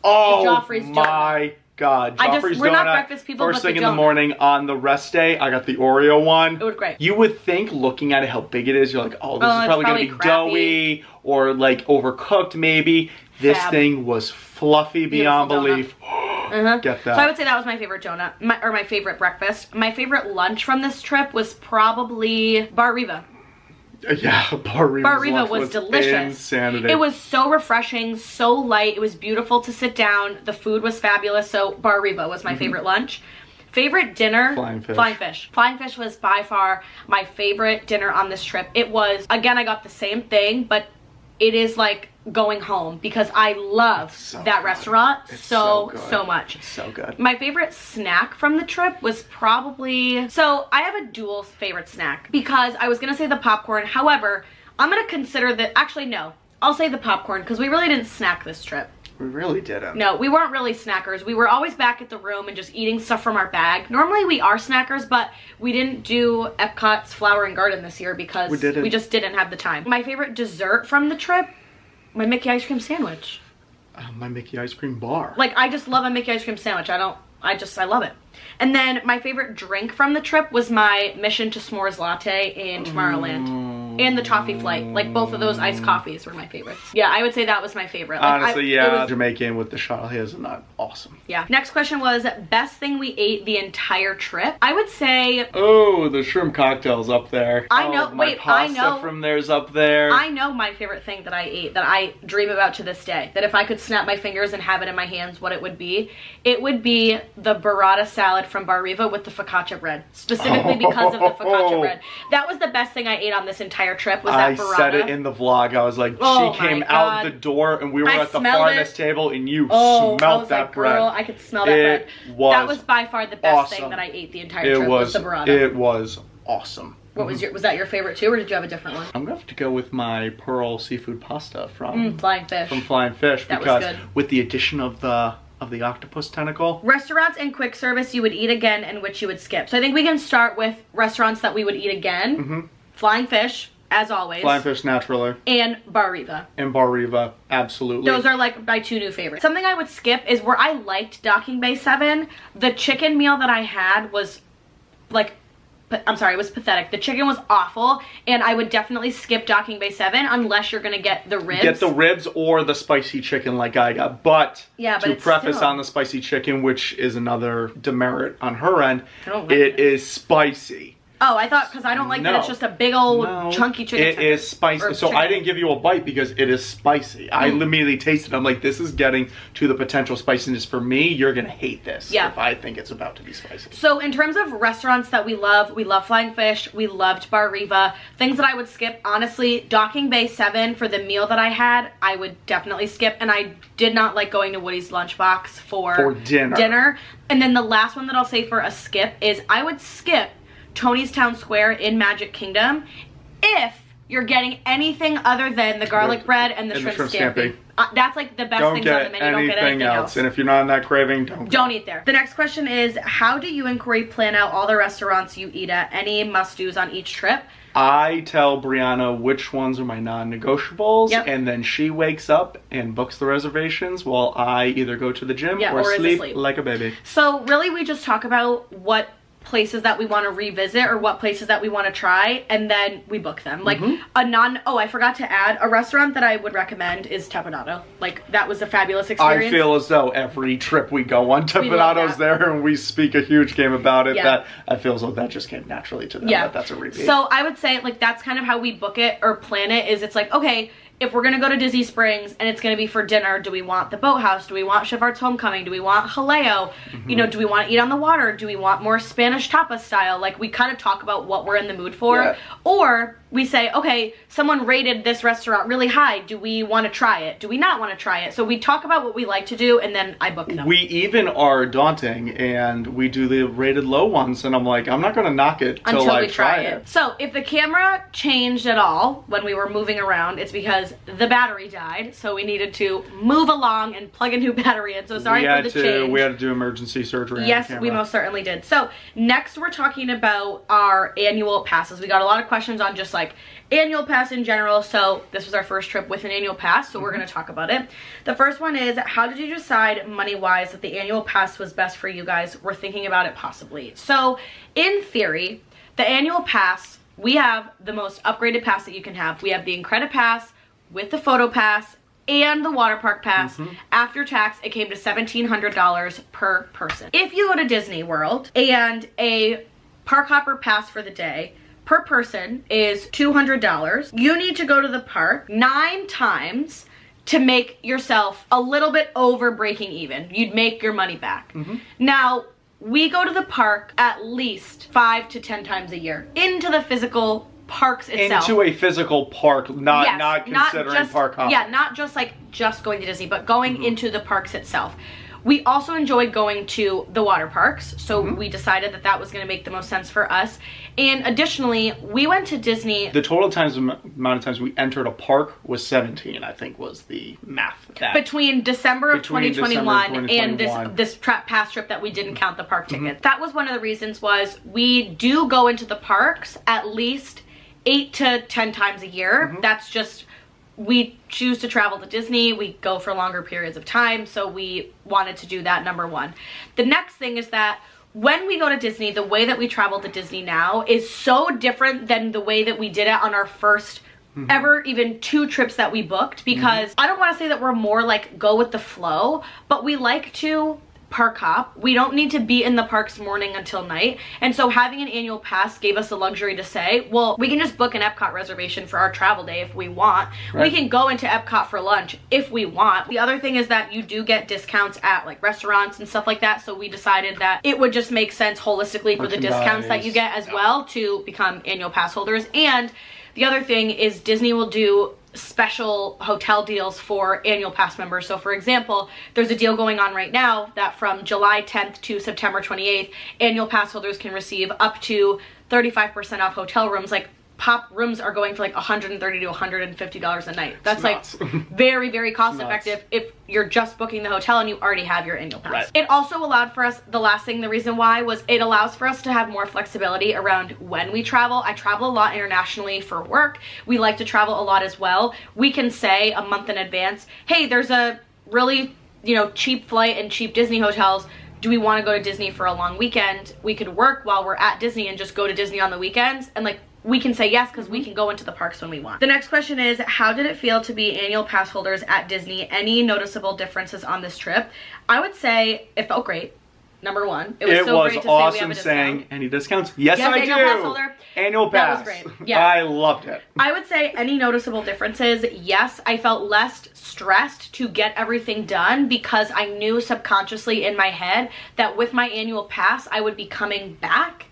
Oh, Joffrey's my God. Joffrey's we're donut. not breakfast people, First but thing the in the morning on the rest day, I got the Oreo one. It was great. You would think, looking at it, how big it is, you're like, oh, this is probably going to be crappy, doughy or like overcooked maybe. This thing was fluffy beyond belief. Get that. So I would say that was my favorite donut, my favorite breakfast. My favorite lunch from this trip was probably Bar Riva. Yeah, Bar Riva was delicious. Insanity. It was so refreshing, so light. It was beautiful to sit down. The food was fabulous. So Bar Riva was my favorite lunch. Favorite dinner? Flying fish. Flying fish. Flying fish was by far my favorite dinner on this trip. It was, again, I got the same thing, but it is like going home, because I love that restaurant so much. It's so good. My favorite snack from the trip was probably, so I have a dual favorite snack, because I was gonna say the popcorn. However, I'm gonna consider that, actually no, I'll say the popcorn, because we really didn't snack this trip. We really didn't. No, we weren't really snackers. We were always back at the room and just eating stuff from our bag. Normally we are snackers, but we didn't do Epcot's Flower and Garden this year because we just didn't have the time. My favorite dessert from the trip, my Mickey ice cream sandwich. My Mickey ice cream bar. Like, I just love a Mickey ice cream sandwich. I love it. And then my favorite drink from the trip was my Mission to S'mores latte in Tomorrowland. And the toffee flight. Like, both of those iced coffees were my favorites. Yeah, I would say that was my favorite. Like, honestly, yeah, Jamaican with the shot hazelnut, awesome. Yeah. Next question was, best thing we ate the entire trip. I would say... Oh, the shrimp cocktail's up there. I know, my pasta from there's up there. I know my favorite thing that I ate, that I dream about to this day. That if I could snap my fingers and have it in my hands, what it would be the burrata salad from Bar Riva with the focaccia bread. Specifically because of the focaccia bread. That was the best thing I ate on this entire trip, was that burrata. I said it in the vlog. I was like, she came out the door and we were at the farthest table and you smelled that bread. Girl, I could smell that bread. That was by far the best thing that I ate the entire trip, was the burrata. It was awesome. What was that your favorite too, or did you have a different one? I'm gonna have to go with my pearl seafood pasta from Flying Fish. From Flying Fish, that because was good. With the addition of the octopus tentacle. Restaurants and quick service you would eat again and which you would skip. So I think we can start with restaurants that we would eat again. Flying Fish, as always. Flying Fish, naturally. And Bar Riva. And Bar Riva, absolutely. Those are like my two new favorites. Something I would skip is where I liked Docking Bay 7. The chicken meal that I had was like... I'm sorry, it was pathetic. The chicken was awful, and I would definitely skip Docking Bay 7 unless you're going to get the ribs. Get the ribs or the spicy chicken like I got. But to preface on the spicy chicken, which is another demerit on her end, it is spicy. Oh, I thought, because I don't like that it's just a big old chunky chicken. It is spicy. So I didn't give you a bite because it is spicy. I immediately tasted it. I'm like, this is getting to the potential spiciness for me. You're going to hate this if I think it's about to be spicy. So in terms of restaurants that we love Flying Fish. We loved Bar Riva. Things that I would skip, honestly, Docking Bay 7 for the meal that I had, I would definitely skip. And I did not like going to Woody's Lunchbox for dinner. And then the last one that I'll say for a skip is I would skip Tony's Town Square in Magic Kingdom if you're getting anything other than the garlic bread and the shrimp scampi. That's like the best things on the menu. Don't get anything else. And if you're not in that craving, don't eat there. The next question is, how do you and Corey plan out all the restaurants you eat at? Any must-dos on each trip? I tell Brianna which ones are my non-negotiables, and then she wakes up and books the reservations while I either go to the gym or sleep like a baby. So really we just talk about what places that we want to revisit or what places that we want to try, and then we book them. Like I forgot to add, a restaurant that I would recommend is Tepanato. Like, that was a fabulous experience. I feel as though every trip we go on, Tepanato's there and we speak a huge game about it, that I feel as though that just came naturally to them, that's a repeat. So I would say, like, that's kind of how we book it or plan it, is it's like, okay, if we're going to go to Disney Springs and it's going to be for dinner, do we want the Boathouse? Do we want Chef Art's Homecoming? Do we want Jaleo? You know, do we want to eat on the water? Do we want more Spanish tapas style? Like, we kind of talk about what we're in the mood for. Or we say, okay, someone rated this restaurant really high. Do we want to try it? Do we not want to try it? So we talk about what we like to do, and then I book them. We even are daunting, and we do the rated low ones, and I'm like, I'm not going to knock it until I try it. So if the camera changed at all when we were moving around, it's because the battery died, so we needed to move along and plug a new battery in. So sorry for the change. We had to do emergency surgery. Yes, we most certainly did. So next we're talking about our annual passes. We got a lot of questions on just like annual pass in general, so this was our first trip with an annual pass, so we're going to talk about it. The first one is, how did you decide money-wise that the annual pass was best for you guys? We're thinking about it possibly. So in theory, the annual pass, we have the most upgraded pass that you can have. We have the Incredi Pass with the Photo Pass and the Water Park Pass. After tax, it came to $1,700 per person. If you go to Disney World and a Park Hopper Pass for the day per person is $200, you need to go to the park 9 times to make yourself a little bit over breaking even. You'd make your money back. Now, we go to the park at least 5 to 10 times a year into the physical parks itself. Into a physical park, not considering park hopping. Yeah, not just like just going to Disney, but going into the parks itself. We also enjoyed going to the water parks, so we decided that that was going to make the most sense for us. And additionally, we went to Disney. The total amount of times we entered a park was 17, I think was the math. Between December of 2021 and this past trip that we didn't count the park ticket. That was one of the reasons, was we do go into the parks at least 8 to 10 times a year. That's just, we choose to travel to Disney, we go for longer periods of time, so we wanted to do that, number one. The next thing is that when we go to Disney, the way that we travel to Disney now is so different than the way that we did it on our first ever even 2 trips that we booked, because I don't want to say that we're more like go with the flow, but we like to park hop. We don't need to be in the parks morning until night. And so having an annual pass gave us the luxury to say, well, we can just book an Epcot reservation for our travel day if we want. Right. We can go into Epcot for lunch if we want. The other thing is that you do get discounts at like restaurants and stuff like that. So we decided that it would just make sense holistically for the discounts that you get as well to become annual pass holders. And the other thing is Disney will do special hotel deals for annual pass members. So for example, there's a deal going on right now that from July 10th to September 28th, annual pass holders can receive up to 35% off hotel rooms. Like pop rooms are going for like $130 to $150 a night. That's like very, very cost effective if you're just booking the hotel and you already have your annual pass. Right. It also allowed for us, the reason why was it allows for us to have more flexibility around when we travel. I travel a lot internationally for work. We like to travel a lot as well. We can say a month in advance, hey, there's a really, cheap flight and cheap Disney hotels. Do we want to go to Disney for a long weekend? We could work while we're at Disney and just go to Disney on the weekends, and like we can say yes because we can go into the parks when we want. The next question is, how did it feel to be annual pass holders at Disney? Any noticeable differences on this trip? I would say it felt great. Number one, it was so great to say we have a discount. Saying any discounts? Yes, I annual do. Pass holder. Annual pass. That was great. Yeah, I loved it. I would say any noticeable differences? Yes, I felt less stressed to get everything done because I knew subconsciously in my head that with my annual pass, I would be coming back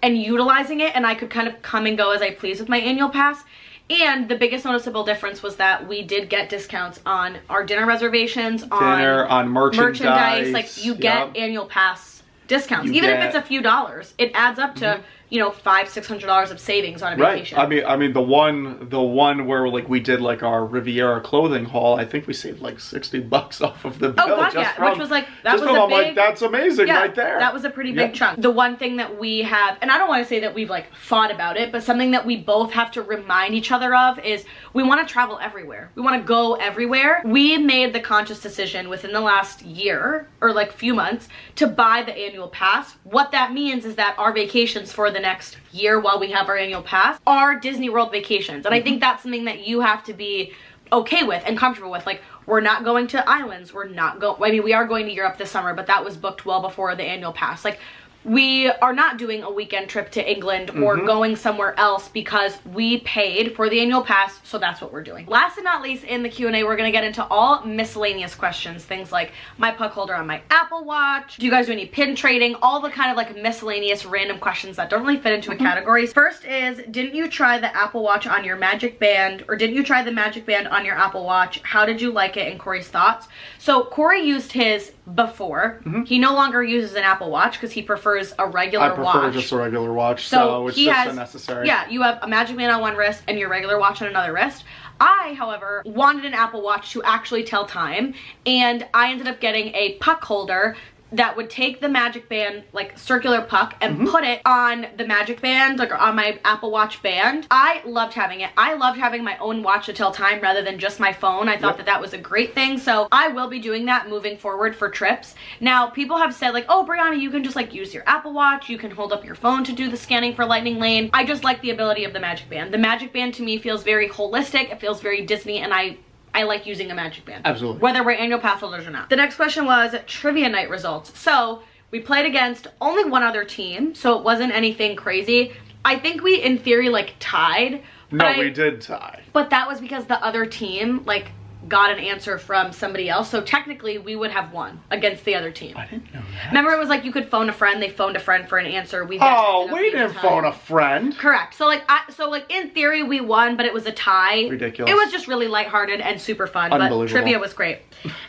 and utilizing it, and I could kind of come and go as I please with my annual pass. And the biggest noticeable difference was that we did get discounts on our dinner reservations, on merchandise. Like you get annual pass discounts, even if it's a few dollars. It adds up to $500-600 of savings on a vacation. I mean the one where like we did like our Riviera clothing haul. I think we saved like $60 off of the bill. Oh God, yeah, which was like like that's amazing right there. That was a pretty big chunk. The one thing that we have, and I don't want to say that we've like fought about it, but something that we both have to remind each other of is we want to travel everywhere. We want to go everywhere. We made the conscious decision within the last year or like few months to buy the annual pass. What that means is that our vacations for the next year while we have our annual pass are Disney World vacations. And I think that's something that you have to be okay with and comfortable with. Like, we're not going to islands. We are going to Europe this summer, but that was booked well before the annual pass. Like, we are not doing a weekend trip to England or going somewhere else because we paid for the annual pass, so that's what we're doing. Last and not least, in the Q&A, we're gonna get into all miscellaneous questions. Things like my puck holder on my Apple Watch, do you guys do any pin trading, all the kind of like miscellaneous random questions that don't really fit into a category. First is, didn't you try the Apple Watch on your Magic Band, or didn't you try the Magic Band on your Apple Watch? How did you like it, and Corey's thoughts? So Corey used his before. He no longer uses an Apple Watch because he prefers a regular watch. I prefer just a regular watch, so it's just unnecessary. Yeah, you have a Magic Band on one wrist and your regular watch on another wrist. I, however, wanted an Apple Watch to actually tell time, and I ended up getting a puck holder that would take the Magic Band, like circular puck, and put it on the Magic Band, like on my Apple Watch band. I loved having it. I loved having my own watch to tell time rather than just my phone. I thought that was a great thing, so I will be doing that moving forward for trips. Now, people have said like, oh, Brianna, you can just like use your Apple Watch, you can hold up your phone to do the scanning for Lightning Lane. I just like the ability of the Magic Band. The Magic Band to me feels very holistic, it feels very Disney, and I like using a Magic Band. Absolutely. Whether we're annual pass holders or not. The next question was trivia night results. So we played against only one other team, so it wasn't anything crazy. I think we, in theory, like tied. No, we did tie. But that was because the other team, like, got an answer from somebody else, so technically we would have won against the other team. I didn't know that. Remember, it was like you could phone a friend, they phoned a friend for an answer. We didn't phone a friend. Correct. So like in theory we won, but it was a tie. Ridiculous. It was just really lighthearted and super fun, but trivia was great.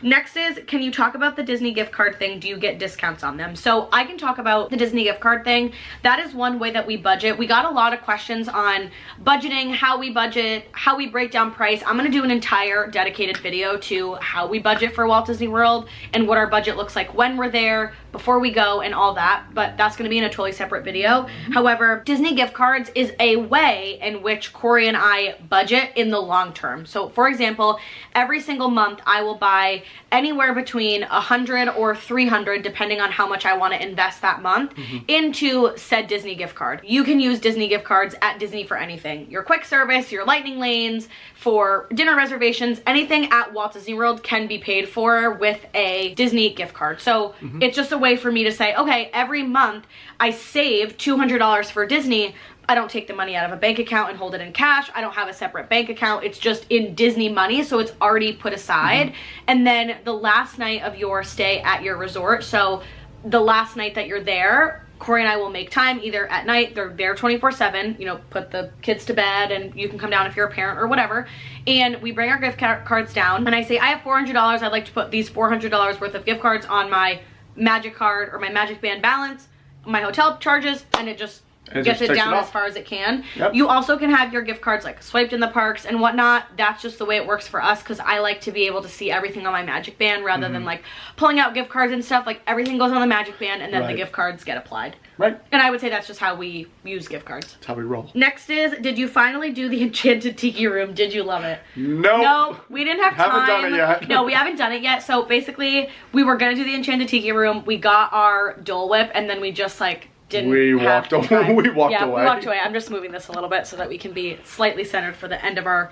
Next is, can you talk about the Disney gift card thing? Do you get discounts on them? So I can talk about the Disney gift card thing. That is one way that we budget. We got a lot of questions on budgeting, how we budget, how we break down price. I'm gonna do an entire dedicated video to how we budget for Walt Disney World and what our budget looks like when we're there, before we go and all that, but that's going to be in a totally separate video. However, Disney gift cards is a way in which Corey and I budget in the long term. So for example, every single month I will buy anywhere between 100 or 300, depending on how much I want to invest that month, into said Disney gift card. You can use Disney gift cards at Disney for anything. Your quick service, your lightning lanes, for dinner reservations, anything at Walt Disney World can be paid for with a Disney gift card. So it's just a way for me to say, okay, every month I save $200 for Disney. I don't take the money out of a bank account and hold it in cash. I don't have a separate bank account. It's just in Disney money, so it's already put aside. And then the last night of your stay at your resort, so the last night that you're there, Corey and I will make time either at night, they're there 24/7, you know, put the kids to bed and you can come down if you're a parent or whatever. And we bring our gift cards down and I say, I have $400. I'd like to put these $400 worth of gift cards on my Magic card or my Magic Band balance, my hotel charges, and it just gets it down as far as it can. You also can have your gift cards like swiped in the parks and whatnot. That's just the way it works for us because I like to be able to see everything on my Magic Band rather than like pulling out gift cards and stuff. Like everything goes on the Magic Band and then the gift cards get applied. And I would say that's just how we use gift cards. That's how we roll. Next is, did you finally do the Enchanted Tiki room? Did you love it? No, we didn't have time. Haven't done it yet. No, we haven't done it yet. So basically, we were gonna do the Enchanted Tiki room. We got our Dole Whip and then we just like didn't. We walked away. We walked away. I'm just moving this a little bit so that we can be slightly centered for the end of our.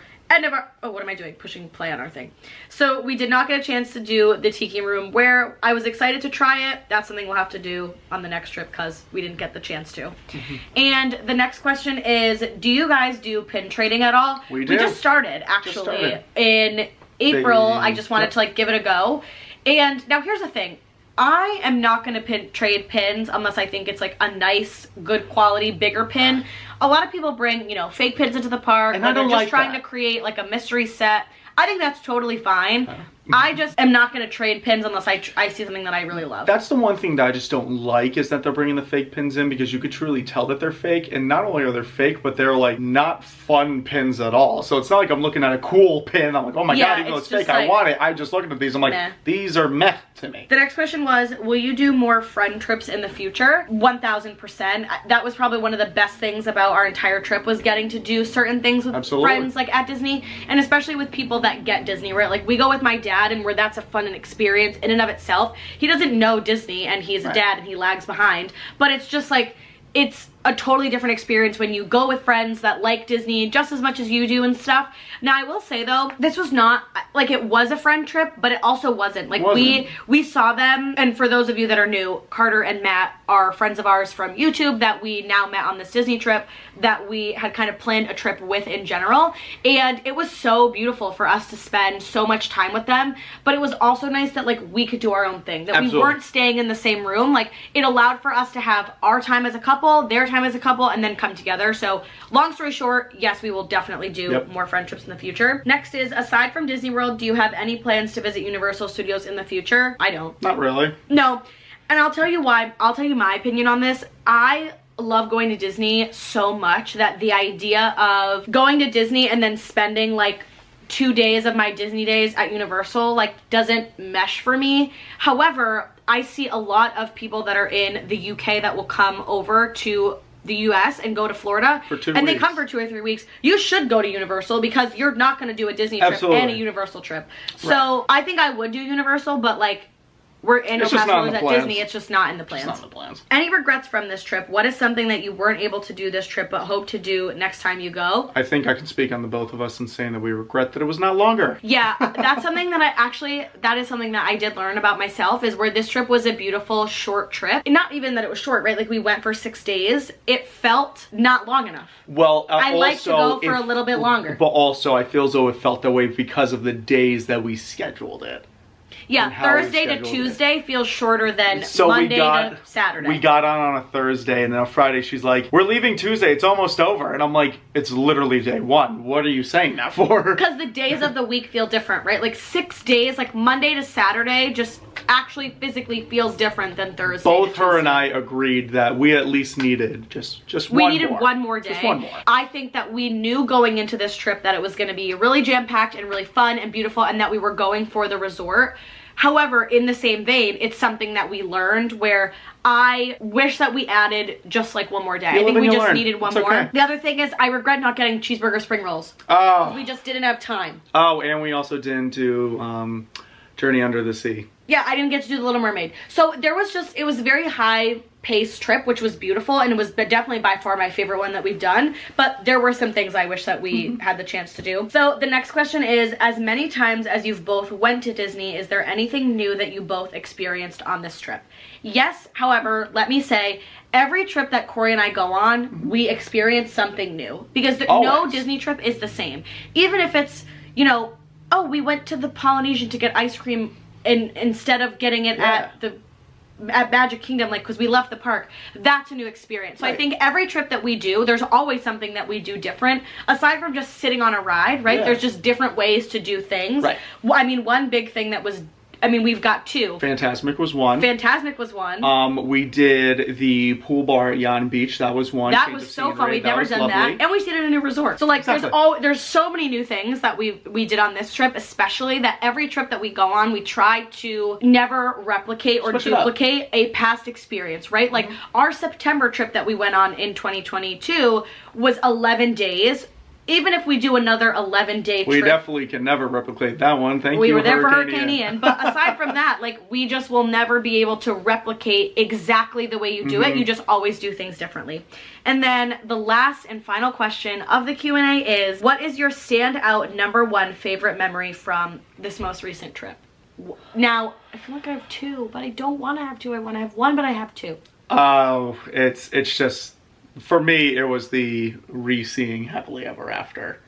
Oh, what am I doing? Pushing play on our thing. So we did not get a chance to do the Tiki room where I was excited to try it. That's something we'll have to do on the next trip because we didn't get the chance to. And the next question is, do you guys do pin trading at all? We do. We just started actually in April. I just wanted to like give it a go. And now here's the thing. I am not going to trade pins unless I think it's like a nice, good quality, bigger pin. A lot of people bring, you know, fake pins into the park. And they're just trying to create like a mystery set. I think that's totally fine. I just am not going to trade pins unless I see something that I really love. That's the one thing that I just don't like is that they're bringing the fake pins in because you could truly tell that they're fake. And not only are they fake, but they're like not fun pins at all. So it's not like I'm looking at a cool pin. I'm like, oh my God, even though it's fake, I want it. I just looking at these. I'm like, these are meh to me. The next question was, will you do more friend trips in the future? 1000%. That was probably one of the best things about our entire trip was getting to do certain things with friends like at Disney. And especially with people that get Disney, right? Like we go with my dad and where that's a fun experience in and of itself. He doesn't know Disney and he's a dad and he lags behind, but it's just like, it's a totally different experience when you go with friends that like Disney just as much as you do and stuff. Now I will say though, this was not like, it was a friend trip, but it also wasn't. Like we saw them, and for those of you that are new, Carter and Matt are friends of ours from YouTube that we now met on this Disney trip that we had kind of planned a trip with in general. And it was so beautiful for us to spend so much time with them, but it was also nice that like we could do our own thing, that we weren't staying in the same room. Like it allowed for us to have our time as a couple, their time as a couple, and then come together. So long story short, yes, we will definitely do more friend trips in the future. Next is, aside from Disney World, do you have any plans to visit Universal Studios in the future? I don't. Not really. No. And I'll tell you why. I'll tell you my opinion on this. I love going to Disney so much that the idea of going to Disney and then spending like 2 days of my Disney days at Universal like doesn't mesh for me. However, I see a lot of people that are in the UK that will come over to the US and go to Florida for 2 and weeks. They come for 2 or 3 weeks. You should go to Universal because you're not going to do a Disney trip and a Universal trip. So I think I would do Universal, but like we're annual pass holders at Disney. It's just not in the plans. It's not in the plans. Any regrets from this trip? What is something that you weren't able to do this trip but hope to do next time you go? I think I can speak on the both of us in saying that we regret that it was not longer. Yeah, that's something that that is something that I did learn about myself, is where this trip was a beautiful short trip. Not even that it was short, right? Like we went for 6 days. It felt not long enough. Well, I like to go for a little bit longer. But also I feel as though it felt that way because of the days that we scheduled it. Yeah, Thursday to Tuesday feels shorter than Monday to Saturday. We got on a Thursday, and then on Friday she's like, we're leaving Tuesday, it's almost over. And I'm like, it's literally day 1. What are you saying that for? Because the days of the week feel different, right? Like 6 days, like Monday to Saturday, just actually physically feels different than Thursday. Both her and I agreed that we at least needed just one more. We needed one more day. Just one more. I think that we knew going into this trip that it was going to be really jam-packed and really fun and beautiful, and that we were going for the resort. However, in the same vein, it's something that we learned where I wish that we added just like one more day. I think we just needed one more. Okay. The other thing is I regret not getting cheeseburger spring rolls. Oh. We just didn't have time. Oh, and we also didn't do Journey Under the Sea. Yeah, I didn't get to do The Little Mermaid. So there was just, it was a very high paced trip, which was beautiful, and it was definitely by far my favorite one that we've done, but there were some things I wish that we had the chance to do. So the next question is, as many times as you've both went to Disney, is there anything new that you both experienced on this trip? Yes, however, let me say, every trip that Corey and I go on, we experience something new, because no Disney trip is the same. Even if it's, you know, oh, we went to the Polynesian to get ice cream and instead of getting it at Magic Kingdom, like, because we left the park, that's a new experience. So I think every trip that we do, there's always something that we do different, aside from just sitting on a ride, right? There's just different ways to do things. Right. Well, I mean, one big thing that was, I mean, we've got two. Fantasmic was one. Fantasmic was one. We did the pool bar at Yon Beach. That was one. That was so fun. We've never done that. And we stayed in a new resort. So like there's so many new things that we did on this trip, especially that every trip that we go on, we try to never replicate or duplicate a past experience, right? Like our September trip that we went on in 2022 was 11 days. Even if we do another 11-day trip. We definitely can never replicate that one. Thank you, We were there for Hurricane Ian. But aside from that, like, we just will never be able to replicate exactly the way you do it. You just always do things differently. And then the last and final question of the Q&A is, what is your standout #1 favorite memory from this most recent trip? Now, I feel like I have two, but I don't want to have two. I want to have one, but I have two. Oh, it's just... For me, it was the re-seeing Happily Ever After.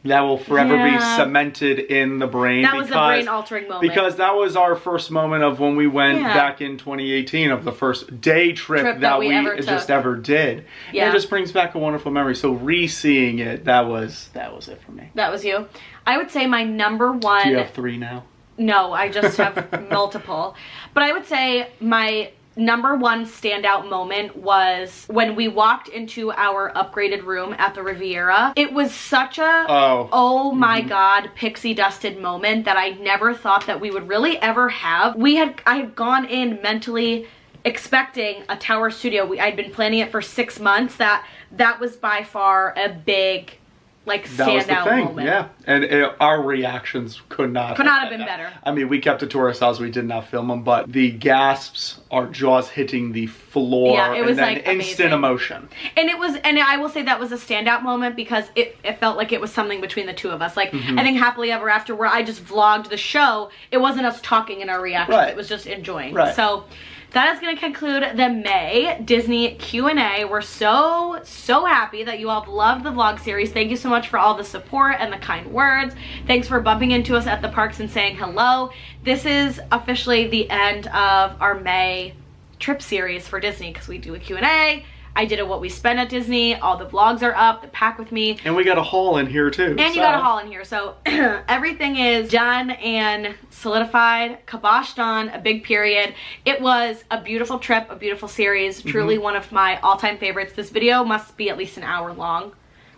That will forever be cemented in the brain. That was a brain-altering moment. Because that was our first moment of when we went back in 2018 of the first day trip that we ever did. Yeah. And it just brings back a wonderful memory. So re-seeing it, that was it for me. That was you. I would say my #1... Do you have 3 now? No, I just have multiple. But I would say my #1 standout moment was when we walked into our upgraded room at the Riviera. It was such a oh my god, pixie dusted moment that I never thought that we would really ever have. I had gone in mentally expecting a tower studio. I'd been planning it for 6 months. That was by far a big, like, standout moment. Yeah, and our reactions could not have been better. I mean, we kept it to ourselves. We did not film them, but the gasps, our jaws hitting the floor, it was like instant emotion. And I will say that was a standout moment because it felt like it was something between the two of us. Like, I think Happily Ever After, where I just vlogged the show, it wasn't us talking in our reactions. It was just enjoying. So that is going to conclude the May Disney Q&A. We're so happy that you all have loved the vlog series. Thank you so much for all the support and the kind words. Thanks for bumping into us at the parks and saying hello. This is officially the end of our May trip series for Disney because we do a Q&A. I did a what we spent at Disney. All the vlogs are up, the pack with me. And we got a haul in here too. And you got a haul in here. So everything is done and solidified, kiboshed on, a big period. It was a beautiful trip, a beautiful series. Truly one of my all-time favorites. This video must be at least an hour long.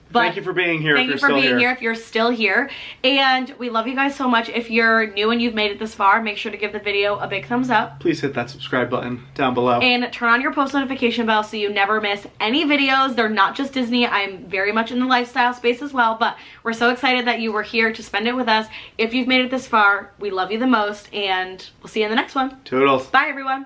But thank you for being here. Thank you for being here if you're still here. And we love you guys so much. If you're new and you've made it this far, make sure to give the video a big thumbs up. Please hit that subscribe button down below. And turn on your post notification bell so you never miss any videos. They're not just Disney. I'm very much in the lifestyle space as well. But we're so excited that you were here to spend it with us. If you've made it this far, we love you the most. And we'll see you in the next one. Toodles. Bye, everyone.